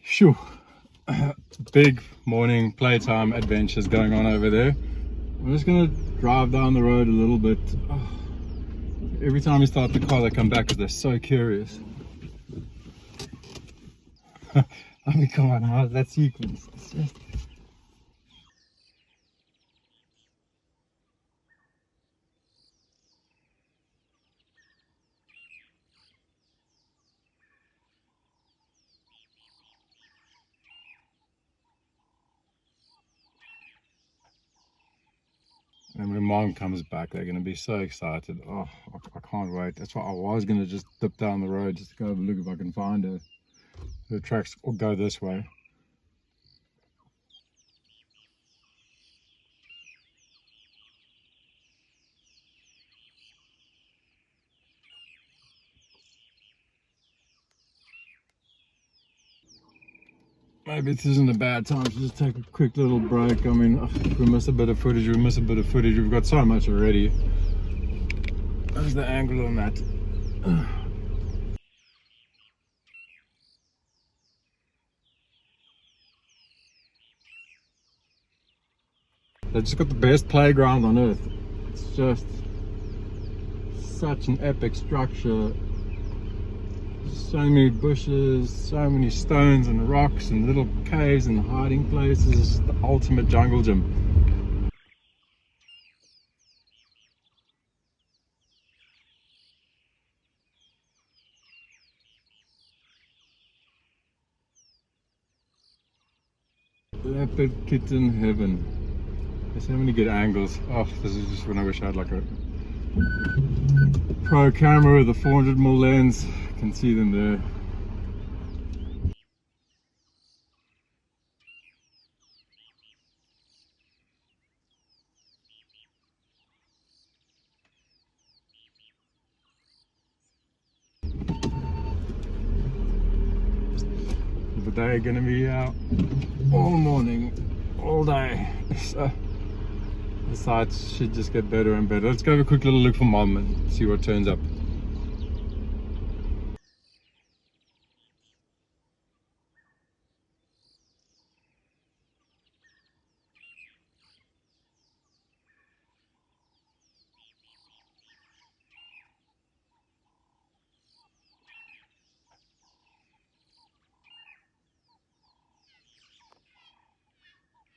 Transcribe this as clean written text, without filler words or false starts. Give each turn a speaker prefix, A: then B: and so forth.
A: Phew. Big morning playtime adventures going on over there. I'm just gonna drive down the road a little bit. Oh, every time we start the car they come back because they're so curious. I mean, come on, how's that sequence? It's just... And when mom comes back, they're going to be so excited. Oh, I can't wait. That's why I was going to just dip down the road just to go have a look if I can find her. The tracks will go this way. Maybe this isn't a bad time to just take a quick little break. I mean, if we miss a bit of footage, we miss a bit of footage. We've got so much already. There's the angle on that. They've just got the best playground on earth. It's just such an epic structure. So many bushes, so many stones and rocks and little caves and hiding places. The ultimate jungle gym. Leopard kitten heaven. There's so many good angles. Oh, this is just when I wish I had like a pro camera with a 400mm lens. I can see them there. The day gonna be out all morning, all day. So the sights should just get better and better. Let's go have a quick little look for mom and see what turns up.